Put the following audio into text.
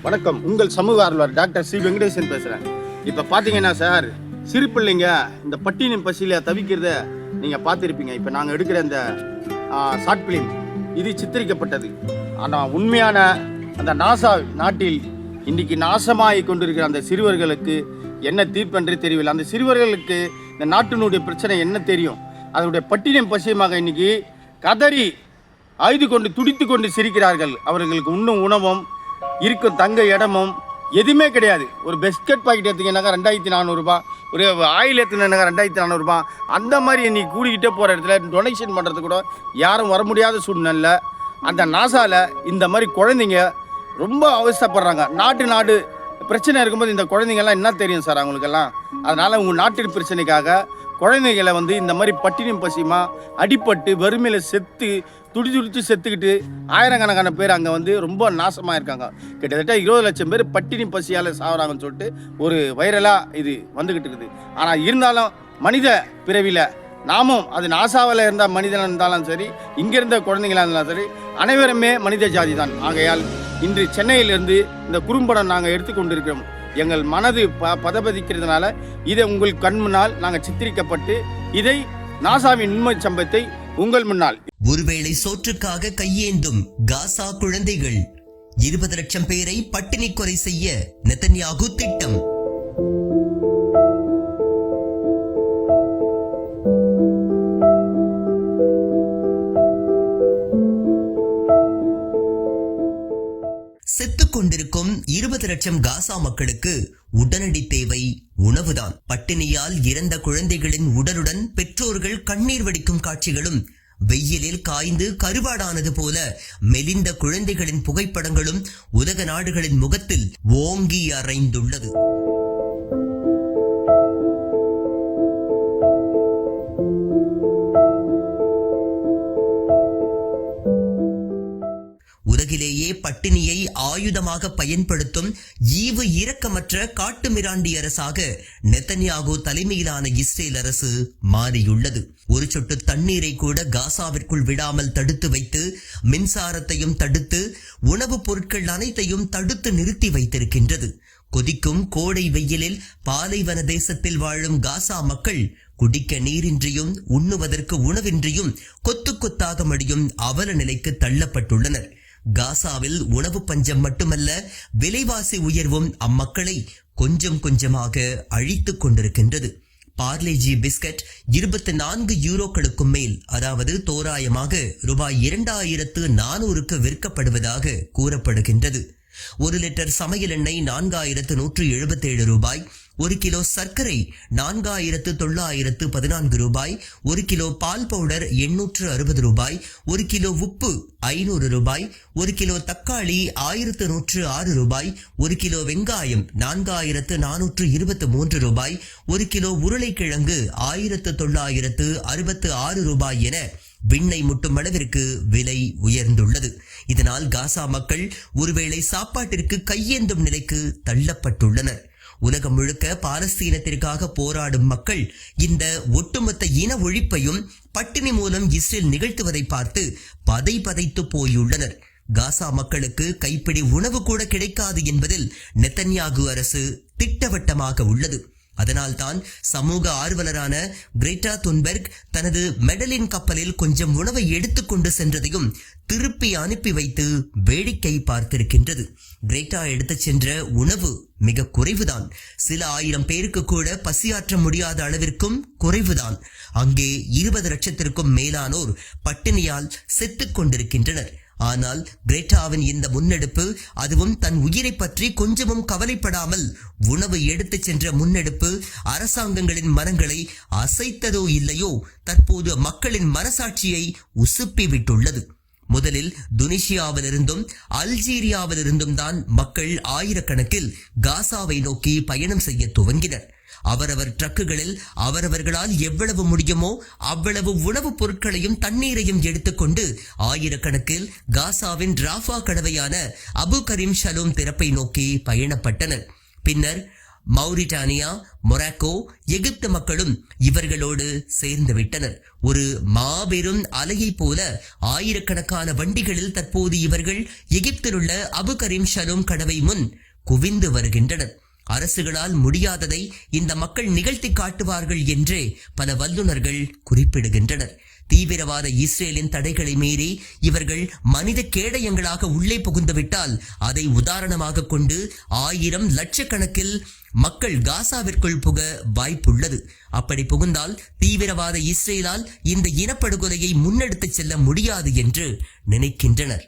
வணக்கம். உங்கள் சமூக ஆர்வலர் டாக்டர் சி வெங்கடேசன் பேசுகிறேன். இப்போ பார்த்தீங்கன்னா சார், சிறு பிள்ளைங்க இந்த பட்டினி பசியில் தவிக்கிறத நீங்கள் பார்த்துருப்பீங்க. இப்போ நாங்கள் எடுக்கிற இந்த ஷார்ட் ஃபிலிம் இது சித்தரிக்கப்பட்டது. ஆனால் உண்மையான அந்த நாசா நாட்டில் இன்றைக்கி நாசமாகி கொண்டிருக்கிற அந்த சிறுவர்களுக்கு என்ன தீர்ப்பென்றே தெரியவில்லை. அந்த சிறுவர்களுக்கு இந்த நாட்டினுடைய பிரச்சனை என்ன தெரியும்? அதனுடைய பட்டினியும் பசியமாக இன்றைக்கி கதறி ஆய்து கொண்டு துடித்து கொண்டு சிரிக்கிறார்கள். அவர்களுக்கு உண்ணும் உணவும் இருக்கும் தங்க இடமும் எதுவுமே கிடையாது. ஒரு பிஸ்கட் பாக்கெட் எடுத்தீங்கன்னாக்கா 2400 ரூபா, ஒரு ஆயில் எடுத்துனாக்கா 2400 ரூபா. அந்த மாதிரி இன்றைக்கி கூடிக்கிட்டே போகிற இடத்துல டொனேஷன் பண்ணுறது கூட யாரும் வர முடியாத சூழ்நிலை. அந்த நாசாவில் இந்த மாதிரி குழந்தைங்க ரொம்ப அவசரப்படுறாங்க. நாடு பிரச்சனை இருக்கும்போது இந்த குழந்தைங்கள்லாம் என்ன தெரியும் சார் அவங்களுக்கெல்லாம்? அதனால் உங்கள் நாட்டின் பிரச்சனைக்காக குழந்தைகளை இந்த மாதிரி பட்டினியும் பசியுமா அடிப்பட்டு வறுமையில் செத்து துடித்து செத்துக்கிட்டு ஆயிரக்கணக்கான பேர் அங்கே ரொம்ப நாசமாக இருக்காங்க. கிட்டத்தட்ட 20 லட்சம் பேர் பட்டினி பசியால் சாகுறாங்கன்னு சொல்லிட்டு ஒரு வைரலாக இது வந்துக்கிட்டு இருக்குது. ஆனால் இருந்தாலும் மனித பிறவியில் நாமும் அது நாசாவில் இருந்த மனிதனாக இருந்தாலும் சரி, இங்கே இருந்த குழந்தைங்களாக இருந்தாலும் சரி, அனைவருமே மனித ஜாதி தான். ஆகையால் இன்று சென்னையிலிருந்து இந்த குறும்படம் நாங்கள் எடுத்துக்கொண்டிருக்கிறோம். எங்கள் மனது பதபதிக்கிறதுனால இதை உங்கள் கண் முன்னால் நாங்கள் சித்தரிக்கப்பட்டு இதை நாசாவின் உண்மை சம்பவத்தை உங்கள் முன்னால். ஒருவேளை சோற்றுக்காக கையேந்தும் காசா குழந்தைகள் 20 லட்சம் பேரை பட்டினி கொலை செய்ய நெதன்யாகு திட்டம். செத்துக் கொண்டிருக்கும் 20 லட்சம் காசா மக்களுக்கு உடனடி தேவை உணவுதான். பட்டினியால் இறந்த குழந்தைகளின் உடலுடன் பெற்றோர்கள் கண்ணீர் வடிக்கும் காட்சிகளும், வெயிலில் காய்ந்து கருவாடானது போல மெலிந்த குழந்தைகளின் புகைப்படங்களும் உலக நாடுகளின் முகத்தில் ஓங்கி அறைந்துள்ளது. உலகிலேயே பட்டினியை ஆயுதமாக பயன்படுத்தும் ஈவு இரக்கமற்ற காட்டுமிராண்டி அரசாக நெதன்யாகு தலைமையிலான இஸ்ரேல் அரசு மாறியுள்ளது. ஒரு சொட்டு தண்ணீரை கூட காசாவிற்குள் விடாமல் தடுத்து வைத்து, மின்சாரத்தையும் தடுத்து, உணவுப் பொருட்கள் அனைத்தையும் தடுத்து நிறுத்தி வைத்திருக்கின்றது. கொதிக்கும் கோடை வெயிலில் பாலைவன தேசத்தில் வாழும் காசா மக்கள் குடிக்க நீரின்றியும் உண்ணுவதற்கு உணவின்றியும் கொத்து கொத்தாக மடியும் அவல நிலைக்கு தள்ளப்பட்டுள்ளனர். காசாவில் உணவு பஞ்சம் மட்டுமல்ல, விலைவாசி உயர்வும் அம்மக்களை கொஞ்சம் கொஞ்சமாக அழித்துக் கொண்டிருக்கின்றது. பார்லேஜி பிஸ்கட் 24 யூரோக்களுக்கும் மேல், அதாவது தோராயமாக ரூபாய் 2400க்கு விற்கப்படுவதாக கூறப்படுகின்றது. 1 லிட்டர் சமையல் எண்ணெய் 4177 ரூபாய், 1 கிலோ சர்க்கரை 4914 ரூபாய், 1 கிலோ பால் பவுடர் 860 ரூபாய், 1 கிலோ உப்பு 500 ரூபாய், 1 கிலோ தக்காளி 1106 ரூபாய், 1 கிலோ வெங்காயம் 4423 ரூபாய், 1 கிலோ உருளைக்கிழங்கு 1966 ரூபாய் என விண்ணை முட்டும் அளவிற்கு விலை உயர்ந்துள்ளது. இதனால் காசா மக்கள் ஒருவேளை சாப்பாட்டிற்கு கையேந்தும் நிலைக்கு தள்ளப்பட்டுள்ளனர். உலகம் முழுக்க பாலஸ்தீனத்திற்காக போராடும் மக்கள் இந்த ஒட்டுமொத்த இன ஒழிப்பையும் பட்டினி மூலம் இஸ்ரேல் நிகழ்த்துவதை பார்த்து பதைத்து போயுள்ளனர். காசா மக்களுக்கு கைப்பிடி உணவு கூட கிடைக்காது என்பதில் நெதன்யாகு அரசு திட்டவட்டமாக உள்ளது. அதனால்தான் சமூக ஆர்வலரான கிரேட்டா துன்பெர்க் தனது மெடலின் கப்பலில் கொஞ்சம் உணவை எடுத்துக்கொண்டு சென்றதையும் திருப்பி அனுப்பி வைத்து வேடிக்கை பார்த்திருக்கின்றது. கிரேட்டா எடுத்துச் சென்ற உணவு மிக குறைவுதான். சில ஆயிரம் பேருக்கு கூட பசியாற்ற முடியாத அளவிற்கும் குறைவுதான். அங்கே 20 லட்சத்திற்கும் மேலானோர் பட்டினியால் செத்துக் கொண்டிருக்கின்றனர். ஆனால் கிரேட்டாவின் இந்த முன்னெடுப்பு, அதுவும் தன் உயிரை பற்றி கொஞ்சமும் கவலைப்படாமல் உணவு எடுத்துச் சென்ற முன்னெடுப்பு அரசாங்கங்களின் மனங்களை அசைத்ததோ இல்லையோ, தற்போது மக்களின் மனசாட்சியை உசுப்பி விட்டுள்ளது. முதலில் துனிசியாவிலிருந்தும் அல்ஜீரியாவிலிருந்தும் தான் மக்கள் ஆயிரக்கணக்கில் காசாவை நோக்கி பயணம் செய்ய துவங்கினர். அவரவர் ட்ரக்குகளில் அவரவர்களால் எவ்வளவு முடியுமோ அவ்வளவு உணவுப் பொருட்களையும் தண்ணீரையும் எடுத்துக்கொண்டு ஆயிரக்கணக்கில் காசாவின் ராஃபா கடவையான அபு கரீம் ஷலோம் திறப்பை நோக்கி பயணப்பட்டனர். பின்னர் மௌரிட்டானியா, மொராக்கோ, எகிப்து மக்களும் இவர்களோடு சேர்ந்து விட்டனர். ஒரு மாபெரும் அலையை போல ஆயிரக்கணக்கான வண்டிகளில் தற்போது இவர்கள் எகிப்தில் உள்ள அபு கரீம் ஷலோம் கடவை முன் குவிந்து வருகின்றனர். அரசுகளால் முடியாததை இந்த மக்கள் நிகழ்த்தி காட்டுவார்கள் என்றே பல வல்லுநர்கள் குறிப்பிடுகின்றனர். தீவிரவாத இஸ்ரேலின் தடைகளை மீறி இவர்கள் மனித கேடயங்களாக உள்ளே புகுந்துவிட்டால் அதை உதாரணமாக கொண்டு 1000 லட்சக்கணக்கில் மக்கள் காசாவிற்குள் புக வாய்ப்புள்ளது. அப்படி புகுந்தால் தீவிரவாத இஸ்ரேலால் இந்த இனப்படுகொலையை முன்னெடுத்துச் செல்ல முடியாது என்று நினைக்கின்றனர்.